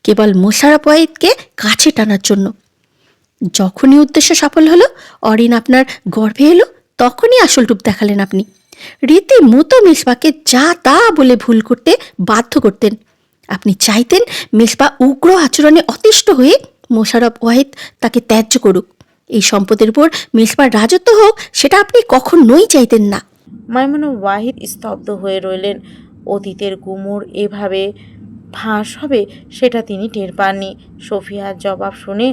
কেবল মোশাররফ ওয়াহিদকে কাছে টানার জন্য। যখনই উদ্দেশ্য সফল হলো, অরিন আপনার গর্ভে এলো, তখনই আসল রূপ দেখালেন আপনি। রীতিমতো মেজবাকে যা তা বলে ভুল করতে বাধ্য করতেন। আপনি চাইতেন মেজবা উগ্র আচরণে অতিষ্ঠ হয়ে মোশাররফ ওয়াহিদ তাকে ত্যায্য করুক। এই সম্পদের উপর মেজবার রাজত্ব হোক, সেটা আপনি কখনোই চাইতেন না। মাইমুনা ওয়াহিদ স্তব্ধ হয়ে রইলেন। অতীতের গুমর এভাবে ফাঁস হবে সেটা তিনি টের পাননি। সোফিয়ার জবাব শুনে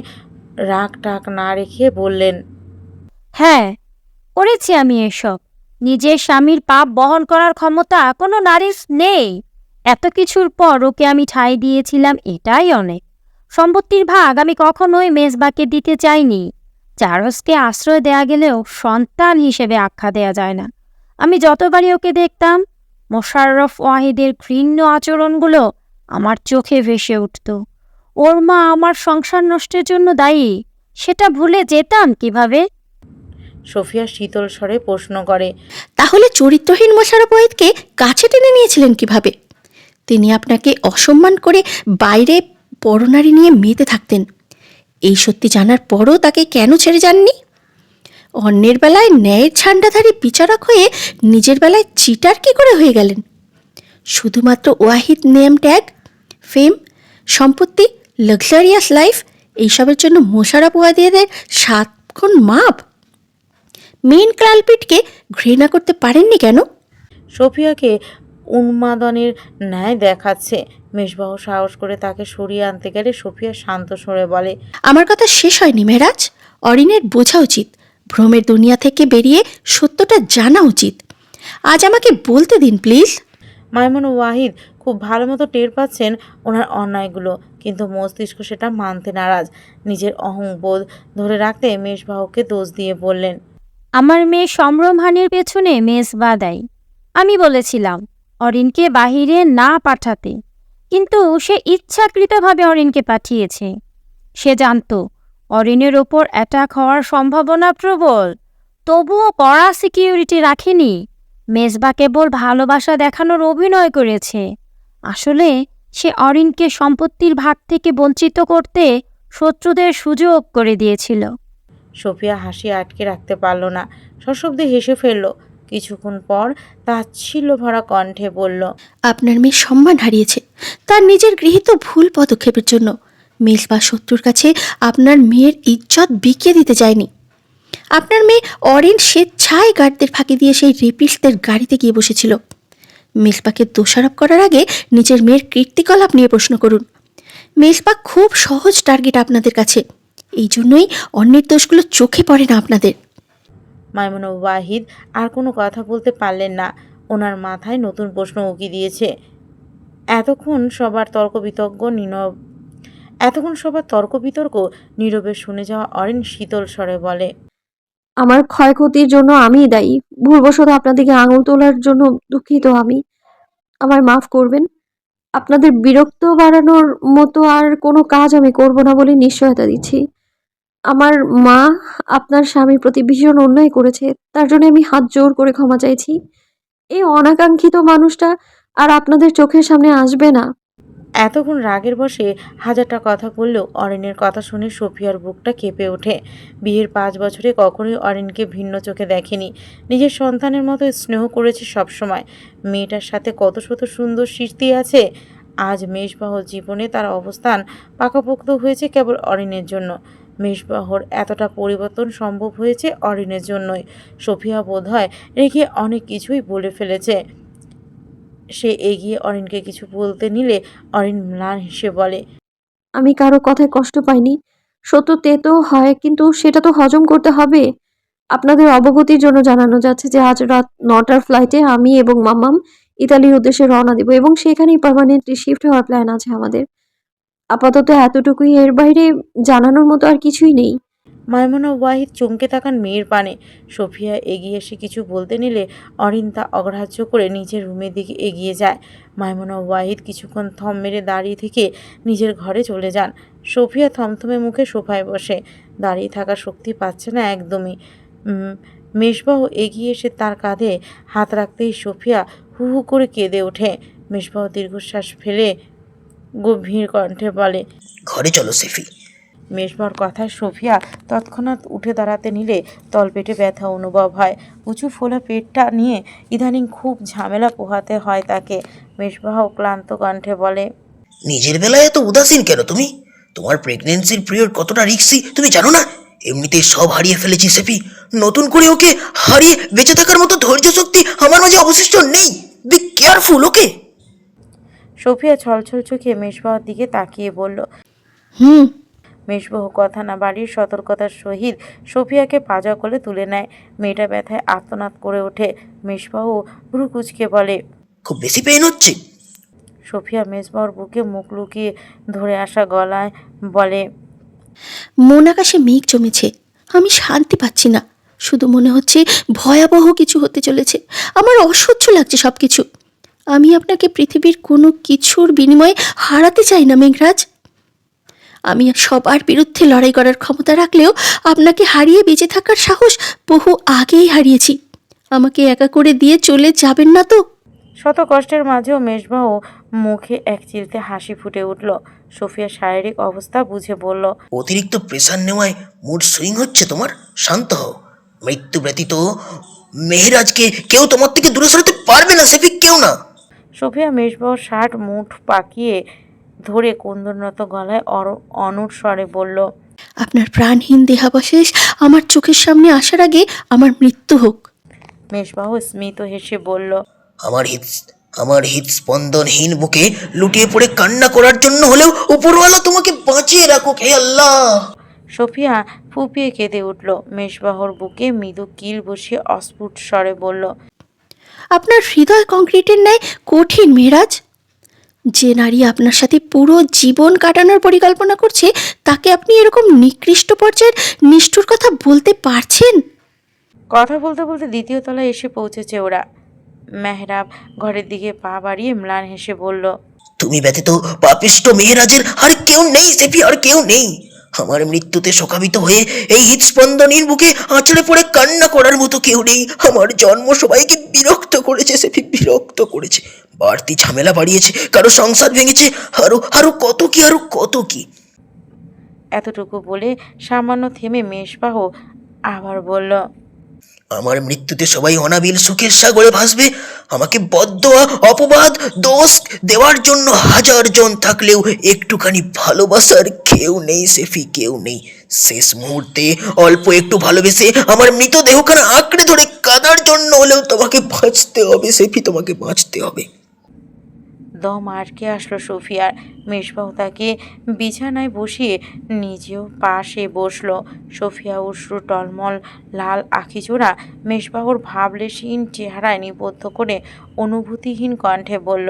রাগ টাক না রেখে বললেন, হ্যাঁ, করেছি আমি এসব। নিজের স্বামীর পাপ বহন করার ক্ষমতা কোনো নারীর নেই। এত কিছুর পর ওকে আমি ঠাঁই দিয়েছিলাম, এটাই অনেক। সম্পত্তির ভাগ আমি কখনোই মেজবাকে দিতে চাইনি। জারজকে আশ্রয় দেয়া গেলেও সন্তান হিসেবে আখ্যা দেয়া যায় না। আমি যতবারই ওকে দেখতাম, মোশাররফ ওয়াহিদের ঘৃণ্য আচরণগুলো আমার চোখে ভেসে উঠত। ওর মা আমার সংসার নষ্টের জন্য দায়ী, সেটা ভুলে যেতাম কিভাবে? সোফিয়া শীতল স্বরে প্রশ্ন করে, তাহলে চরিত্রহীন মোশাররফ ওয়াহিদকে কাছে টেনে নিয়েছিলেন কিভাবে? তিনি আপনাকে অসম্মান করে বাইরে পরনারী নিয়ে মেতে থাকতেন। এই সত্যি জানার পরও তাকে কেন ছেড়ে যাননি? অন্যের বেলায় ন্যায়ের ঝান্ডাধারী বিচারক হয়ে নিজের বেলায় চিটার কি করে হয়ে গেলেন? শুধুমাত্র ওয়াহিদ নেম ট্যাগ, ফেম, সম্পত্তি, লাক্সারিয়াস লাইফ, এইসবের জন্য মোশাররফ ওয়াহিদের 7 খুন মাপ? মেন কালপিটকে ঘৃণা করতে পারেননি কেন? সোফিয়াকে উন্মাদনের ন্যায় দেখাচ্ছে। মেজবাহ সাহস করে তাকে সরিয়ে আনতে গেলে সোফিয়া শান্ত স্বরে বলে, আমার কথা শেষ হয়নি মেহরাজ। অরিনের বোঝা উচিত, ভ্রমের দুনিয়া থেকে বেরিয়ে সত্যটা জানা উচিত। আজ আমাকে বলতে দিন প্লিজ। মাইমুন ওয়াহিদ খুব ভালো মতো টের পাচ্ছেন ওনার অন্যায়গুলো, কিন্তু মস্তিষ্ক সেটা মানতে নারাজ। নিজের অহংবোধ ধরে রাখতে মেজবাহকে দোষ দিয়ে বললেন, আমার মেয়ে সম্ভ্রমহানির পেছনে মেজবা দায়ী। আমি বলেছিলাম অরিনকে বাহিরে না পাঠাতে, কিন্তু সে ইচ্ছাকৃতভাবে অরিনকে পাঠিয়েছে। সে জানতো অরিনের ওপর অ্যাটাক হওয়ার সম্ভাবনা প্রবল, তবুও কড়া সিকিউরিটি রাখেনি। মেজবা কেবল ভালোবাসা দেখানোর অভিনয় করেছে। আসলে সে অরিনকে সম্পত্তির ভাগ থেকে বঞ্চিত করতে শত্রুদের সুযোগ করে দিয়েছিল। সোফিয়া হাসি আটকে রাখতে পারল না, সশব্দে হেসে ফেলল। কিছুক্ষণ পর তাচ্ছিল্য ভরা কণ্ঠে বলল, আপনার মেয়ে সম্মান হারিয়েছে তার নিজের গৃহীত ভুল পদক্ষেপের জন্য। মেজবা শত্রুর কাছে আপনার মেয়ের ইজ্জত বিকিয়ে দিতে চায়নি। আপনার মেয়ে অরিন স্বেচ্ছায় গার্ডদের ফাঁকি দিয়ে সেই রেপিস্টদের গাড়িতে গিয়ে বসেছিল। মেজবাকে দোষারোপ করার আগে নিজের মেয়ের কীর্তিকলাপ নিয়ে প্রশ্ন করুন। মেজবা খুব সহজ টার্গেট আপনাদের কাছে, এই জন্যই অন্যের দোষগুলো চোখে পড়ে না আপনাদের। মাইমুন ওয়াহিদ আর কোনো কথা বলতে পারলেন না। ওনার মাথায় নতুন প্রশ্ন উকি দিয়েছে। এতক্ষণ সবার তর্ক বিতর্ক নীরবে শুনে যাওয়া অরিন শীতল স্বরে বলে, আমার ক্ষয়ক্ষতির জন্য আমিই দায়ী। ভুলবশত আপনাদেরকে আঙুল তোলার জন্য দুঃখিত আমি। আমায় মাফ করবেন। আপনাদের বিরক্ত বাড়ানোর মতো আর কোনো কাজ আমি করব না বলে নিশ্চয়তা দিচ্ছি। আমার মা আপনার স্বামীর প্রতি ভীষণ অন্যায় করেছে, তার জন্য আমি হাত জোর করে ক্ষমা চাইছি। এই অনাকাঙ্ক্ষিত মানুষটা আর আপনাদের চোখের সামনে আসবে না। এতক্ষণ রাগের বশে হাজারটা কথা বললেও অরিনের কথা শুনে সোফিয়ার বুকটা কেঁপে ওঠে। বিয়ের 5 বছরে কখনোই অরিনকে ভিন্ন চোখে দেখেনি। নিজের সন্তানের মতো স্নেহ করেছে সবসময়। মেয়েটার সাথে কত শত সুন্দর স্মৃতি আছে। আজ মেজবাহ জীবনে তার অবস্থান পাকাপোক্ত হয়েছে কেবল অরিনের জন্য। মেজবাহর এতটা পরিবর্তন সম্ভব হয়েছে অরিনের জন্যই। সোফিয়া বোধহয় রেখে অনেক কিছুই বলে ফেলেছে। সে এগিয়ে অরিনকে কিছু বলতে নিলে অরিন ম্লান হেসে বলে, আমি কারো কথায় কষ্ট পাইনি। সত্য তেতো হয়, কিন্তু সেটা তো হজম করতে হবে। আপনাদের অবগতির জন্য জানানো যাচ্ছে যে আজ রাত 9টার ফ্লাইটে আমি এবং মাম্মাম ইতালির উদ্দেশ্যে রওনা দিব এবং সেখানেই পার্মানেন্টলি শিফট হওয়ার প্ল্যান আছে আমাদের। আপাতত এতটুকুই, এর বাইরে জানানোর মতো আর কিছুই নেই। মাইমুনা ওয়াহিদ চমকে তাকান মেয়ের পানে। সোফিয়া এগিয়ে এসে কিছু বলতে নিলে অরিন তা অগ্রাহ্য করে নিজের রুমের দিকে এগিয়ে যায়। মাইমুনা ওয়াহিদ কিছুক্ষণ থম মেরে দাঁড়িয়ে থেকে নিজের ঘরে চলে যান। সোফিয়া থমথমে মুখে সোফায় বসে দাঁড়িয়ে থাকার শক্তি পাচ্ছে না একদমই। মেজবাহ এগিয়ে এসে তার কাঁধে হাত রাখতেই সোফিয়া হু হু করে কেঁদে ওঠে। মেজবাহ দীর্ঘশ্বাস ফেলে গভীর কণ্ঠে বলে, ঘরে চলো সেফি। মেজবার কথায় সোফিয়া তৎক্ষণাৎ উঠে দাঁড়াতে নিলে তলপেটে ব্যথা অনুভব হয়। উঁচু ফোলা পেটটা নিয়ে ইদানিং খুব ঝামেলা পোহাতে হয় তাকে। মেজবাহ ক্লান্ত কণ্ঠে বলে, নিজের বেলায় এত উদাসীন কেন তুমি? তোমার প্রেগনেন্সির পিরিয়ড কতটা রিস্কি তুমি জানো না? এমনিতেই সব হারিয়ে ফেলেছি সেফি, নতুন করে ওকে হারিয়ে বেঁচে থাকার মতো ধৈর্য শক্তি আমার মাঝে অবশিষ্ট নেই। Be careful, okay? সোফিয়া ছলছল চোখে মেজবাহর দিকে তাকিয়ে বলল। হুম। মেজবাহ কথা না বাড়িয়ে সতর্কতার সহিত সোফিয়াকে পাজা কোলে তুলে নেয়। মেয়েটা ব্যথায় আর্তনাদ করে ওঠে। মেজবাহ ভ্রু কুঁচকে বলে, খুব বেশি পেইন হচ্ছে? সোফিয়া মেজবাহর বুকে মুখ লুকিয়ে ধরে আসা গলায় বলে, মন আকাশে মেঘ জমেছে, আমি শান্তি পাচ্ছি না। শুধু মনে হচ্ছে ভয়াবহ কিছু হতে চলেছে। আমার অসহ্য লাগছে সব কিছু। আমি আপনাকে পৃথিবীর কোনো কিছুর বিনিময়ে হারাতে চাই না মেঘরাজ। আমি সবার বিরুদ্ধে লড়াই করার ক্ষমতা রাখলেও আপনাকে হারিয়ে বেঁচে থাকার সাহস বহু আগেই হারিয়েছি। আমাকে একা করে দিয়ে চলে যাবেন না তো? শত কষ্টের মাঝেও মেজবাহ মুখে এক চিলতে হাসি ফুটে উঠল। সোফিয়া শারীরিক অবস্থা বুঝে বলল, অতিরিক্ত প্রেসার নেওয়ায় মুড সুইং হচ্ছে তোমার। শান্ত হও। মৃত্যু ব্যতীত মেহেরাজকে কেউ তোমার থেকে দূরে সরাতে পারবে না সেফি, কেউ না। সোফিয়া মেজবাহর শার্ট মুঠ পাকিয়ে ধরে কুন্দনরত গলায় অনুর স্বরে বলল, আপনার প্রাণহীন দেহাবশেষ আমার চোখের সামনে আসার আগে আমার মৃত্যু হোক। মেজবাহ স্মিত হেসে বলল, আমার হৃদস্পন্দনহীন বুকে লুটিয়ে পড়ে কান্না করার জন্য হলেও উপরওয়ালা তোমাকে বাঁচিয়ে রাখুক, হে আল্লাহ। সোফিয়া ফুপিয়ে কেঁদে উঠল। মেজবাহর বুকে মৃদু কিল বসিয়ে অস্ফুট স্বরে বলল, আপনার হৃদয় কংক্রিটের ন্যায় কঠিন মেহরাজ। যে নারী আপনার সাথে পুরো জীবন কাটানোর পরিকল্পনা করছে, তাকে আপনি এরকম নিকৃষ্ট পর্যায়ের নিষ্ঠুর কথা বলতে পারছেন? কথা বলতে বলতে দ্বিতীয় তলায় এসে পৌঁছেছে ওরা। মেহরাব ঘরের দিকে পা বাড়িয়ে ম্লান হেসে বলল, তুমি ব্যতীত পাপিষ্ট মেহেরাজের আর কেউ নেই সেফি, আর কেউ নেই। আমার মৃত্যুতে শোকাবিত হয়ে এই হৃদস্পন্দনীর বুকে আঁচড়ে পড়ে কান্না করার মতো কেউ নেই। আমার জন্ম সবাইকে বিরক্ত করেছে সেফি, বিরক্ত করেছে, বাড়তি ঝামেলা বাড়িয়েছে, কারো সংসার ভেঙেছে, আরো আরো কত কি, আরো কত কি। এতটুকু বলে সামান্য থেমে মেজবাহ আবার বলল, আমার মৃত্যুতে সবাই অনাবিল সুখের সাগরে ভাসবে। আমাকে বদদোয়া, অপবাদ, দোষ দেওয়ার জন্য হাজার জন থাকলেও একটুখানি ভালোবাসার কেউ নেই সেফি, কেউ নেই। শেষ মুহূর্তে অল্প একটু ভালোবেসে আমার মৃতদেহখানা আঁকড়ে ধরে কাঁদার জন্য হলেও তোমাকে বাঁচতে হবে সেফি, তোমাকে বাঁচতে হবে। দম আটকে আসলো সোফিয়ার। মেজবাহ তাকে বিছানায় বসিয়ে নিজেও পাশে বসলো। সোফিয়া উষ্ণ টলমল লাল আখিজোড়া মেজবাহর ভাবলেশহীন চেহারায় নিবদ্ধ করে অনুভূতিহীন কণ্ঠে বলল,